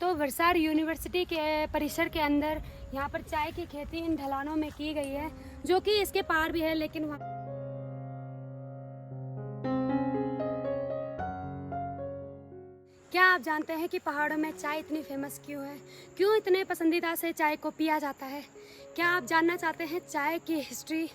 तो वलसाड यूनिवर्सिटी के परिसर के अंदर यहाँ पर चाय की खेती इन ढलानों में की गई है, जो कि इसके पार भी है, लेकिन वहाँ क्या आप जानते हैं कि पहाड़ों में चाय इतनी फेमस क्यों है? क्यों इतने पसंदीदा से चाय को पिया जाता है? क्या आप जानना चाहते हैं चाय की हिस्ट्री,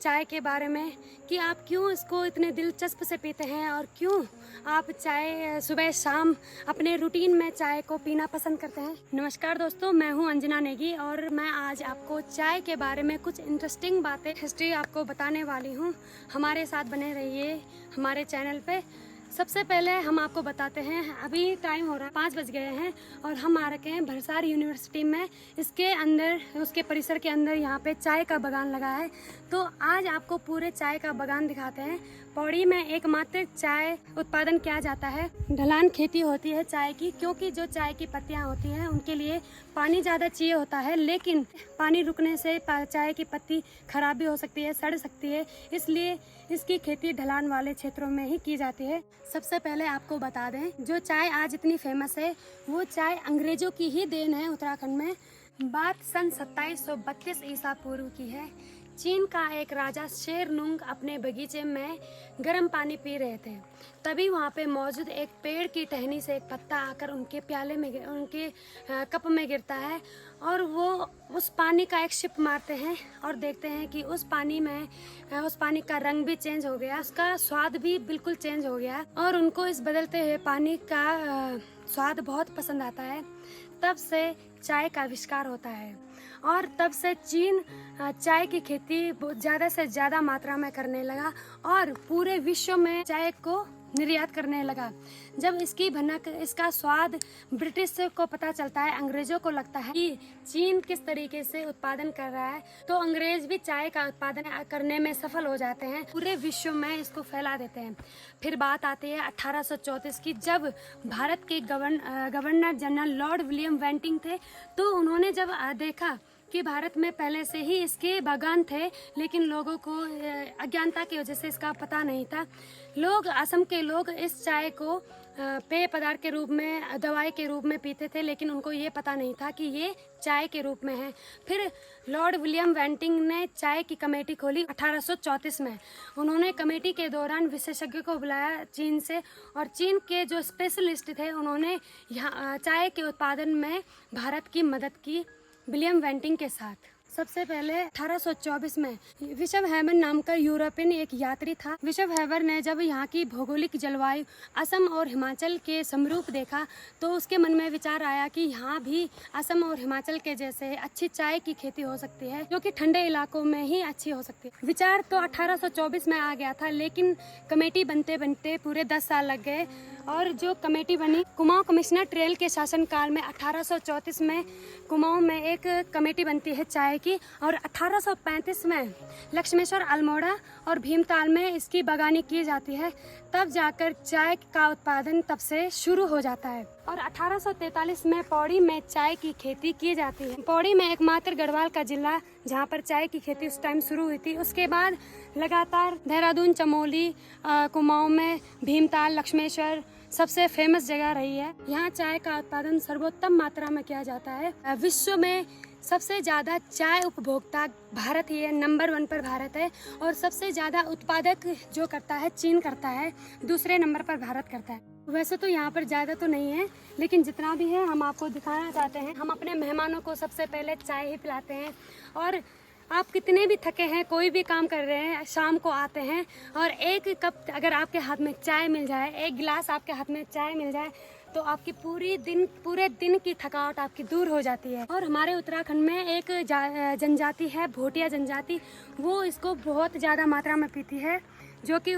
चाय के बारे में, कि आप क्यों इसको इतने दिलचस्प से पीते हैं और क्यों आप चाय सुबह शाम अपने रूटीन में चाय को पीना पसंद करते हैं? नमस्कार दोस्तों, मैं हूं अंजना नेगी और मैं आज आपको चाय के बारे में कुछ इंटरेस्टिंग बातें, हिस्ट्री आपको बताने वाली हूं। हमारे साथ बने रहिए हमारे चैनल पे। सबसे पहले हम आपको बताते हैं, अभी टाइम हो रहा है 5 बज गए हैं और हम आ रखे हैं वलसाड यूनिवर्सिटी में। इसके अंदर, उसके परिसर के अंदर यहाँ पे चाय का बागान लगा है। तो आज आपको पूरे चाय का बागान दिखाते हैं। पौड़ी में एकमात्र चाय उत्पादन किया जाता है। ढलान खेती होती है चाय की, क्योंकि जो चाय की पत्तियाँ होती हैं उनके लिए पानी ज़्यादा चाहिए होता है, लेकिन पानी रुकने से चाय की पत्ती खराब भी हो सकती है, सड़ सकती है, इसलिए इसकी खेती ढलान वाले क्षेत्रों में ही की जाती है। सबसे पहले आपको बता दें, जो चाय आज इतनी फेमस है वो चाय अंग्रेजों की ही देन है उत्तराखंड में। बात सन 2732 ईसा पूर्व की है। चीन का एक राजा शेरनुंग अपने बगीचे में गर्म पानी पी रहे थे। तभी वहाँ पे मौजूद एक पेड़ की टहनी से एक पत्ता आकर उनके प्याले में, उनके कप में गिरता है और वो उस पानी का एक छिप मारते हैं और देखते हैं कि उस पानी का रंग भी चेंज हो गया, उसका स्वाद भी बिल्कुल चेंज हो गया और उनको इस बदलते हुए पानी का स्वाद बहुत पसंद आता है। तब से चाय का आविष्कार होता है और तब से चीन चाय की खेती ज़्यादा से ज़्यादा मात्रा में करने लगा और पूरे विश्व में चाय को निर्यात करने लगा। जब इसकी भनक, इसका स्वाद ब्रिटिश को पता चलता है, अंग्रेजों को लगता है कि चीन किस तरीके से उत्पादन कर रहा है, तो अंग्रेज भी चाय का उत्पादन करने में सफल हो जाते हैं, पूरे विश्व में इसको फैला देते हैं। फिर बात आती है 1834 की, जब भारत के governor general Lord William Bentinck थे। तो उन्होंने जब देखा कि भारत में पहले से ही इसके बागान थे, लेकिन लोगों को अज्ञानता की वजह से इसका पता नहीं था। असम के लोग इस चाय को पेय पदार्थ के रूप में, दवाई के रूप में पीते थे, लेकिन उनको ये पता नहीं था कि ये चाय के रूप में है। फिर लॉर्ड विलियम बेंटिंक ने चाय की कमेटी खोली 1834 में। उन्होंने कमेटी के दौरान विशेषज्ञ को बुलाया चीन से, और चीन के जो स्पेशलिस्ट थे उन्होंने यहाँ चाय के उत्पादन में भारत की मदद की विलियम बेंटिंक के साथ। सबसे पहले 1824 में विशव हेबर नाम का यूरोपियन एक यात्री था। विशव हेबर ने जब यहाँ की भौगोलिक जलवायु असम और हिमाचल के समरूप देखा, तो उसके मन में विचार आया कि यहाँ भी असम और हिमाचल के जैसे अच्छी चाय की खेती हो सकती है, जो कि ठंडे इलाकों में ही अच्छी हो सकती है। विचार तो 1824 में आ गया था, लेकिन कमेटी बनते बनते पूरे 10 साल लग गए और जो कमेटी बनी, कुमाऊं कमिश्नर ट्रेल के शासनकाल में 1834 में कुमाऊं में एक कमेटी बनती है चाय की, और 1835 में लक्ष्मेश्वर, अल्मोड़ा और भीमताल में इसकी बागानी की जाती है। तब जाकर चाय का उत्पादन तब से शुरू हो जाता है और 1843 में पौड़ी में चाय की खेती की जाती है। पौड़ी में एकमात्र गढ़वाल का जिला जहाँ पर चाय की खेती उस टाइम शुरू हुई थी। उसके बाद लगातार देहरादून, चमोली, कुमाऊं में भीमताल, लक्ष्मेश्वर सबसे फेमस जगह रही है। यहाँ चाय का उत्पादन सर्वोत्तम मात्रा में किया जाता है। विश्व में सबसे ज़्यादा चाय उपभोक्ता भारत ही है, नंबर 1 पर भारत है, और सबसे ज़्यादा उत्पादक जो करता है चीन करता है, दूसरे नंबर पर भारत करता है। वैसे तो यहाँ पर ज़्यादा तो नहीं है, लेकिन जितना भी है हम आपको दिखाना चाहते हैं। हम अपने मेहमानों को सबसे पहले चाय ही पिलाते हैं, और आप कितने भी थके हैं, कोई भी काम कर रहे हैं, शाम को आते हैं और एक कप अगर आपके हाथ में चाय मिल जाए, एक गिलास आपके हाथ में चाय मिल जाए, तो आपकी पूरे दिन की थकावट आपकी दूर हो जाती है। और हमारे उत्तराखंड में एक जनजाति है, भोटिया जनजाति, वो इसको बहुत ज़्यादा मात्रा में पीती है, जो कि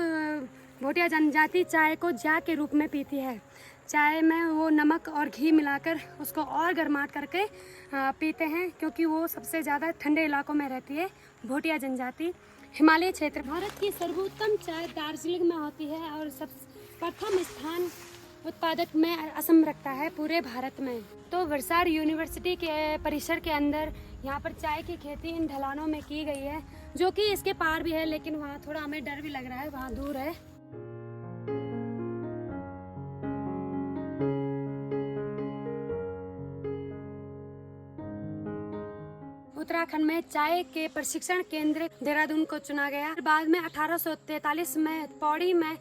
भोटिया जनजाति चाय को जा के रूप में पीती है। चाय में वो नमक और घी मिलाकर उसको और गर्माट करके पीते हैं, क्योंकि वो सबसे ज़्यादा ठंडे इलाकों में रहती है भोटिया जनजाति। हिमालय क्षेत्र, भारत की सर्वोत्तम चाय दार्जिलिंग में होती है और प्रथम स्थान उत्पादक में असम रखता है पूरे भारत में। तो वलसाड यूनिवर्सिटी के परिसर के अंदर यहाँ पर चाय की खेती इन ढलानों में की गई है, जो कि इसके पार भी है, लेकिन वहाँ थोड़ा हमें डर भी लग रहा है, वहाँ दूर है। उत्तराखंड में चाय के प्रशिक्षण केंद्र देहरादून को चुना गया। बाद में 1843 में पौड़ी में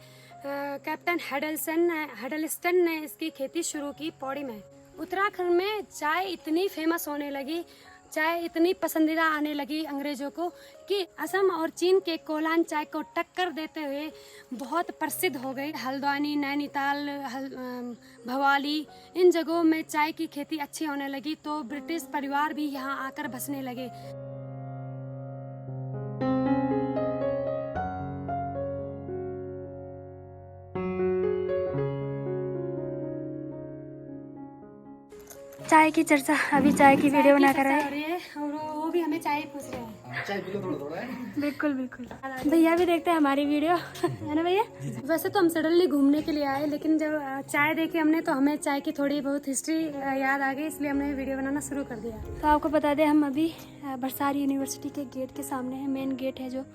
कैप्टन हेडलस्टन ने इसकी खेती शुरू की पौड़ी में। उत्तराखंड में चाय इतनी फेमस होने लगी, चाय इतनी पसंदीदा आने लगी अंग्रेजों को कि असम और चीन के कोलान चाय को टक्कर देते हुए बहुत प्रसिद्ध हो गई। हल्द्वानी, नैनीताल, भवाली, इन जगहों में चाय की खेती अच्छी होने लगी तो ब्रिटिश परिवार भी यहाँ आकर बसने लगे। चाय की चर्चा, अभी चाय की वीडियो बना कर रहे हैं और वो भी हमें चाय पूछ रहे हैं। चाय पी लो थोड़ा है। बिल्कुल बिल्कुल। भैया भी देखते हैं हमारी वीडियो, है ना भैया? वैसे तो हम सडनली घूमने के लिए आए, लेकिन जब चाय देखी हमने तो हमें चाय की थोड़ी बहुत हिस्ट्री याद आ गई, इसलिए हमने वीडियो बनाना शुरू कर दिया। तो आपको बता दें हम अभी बरसार यूनिवर्सिटी के गेट के सामने है, मेन गेट है जो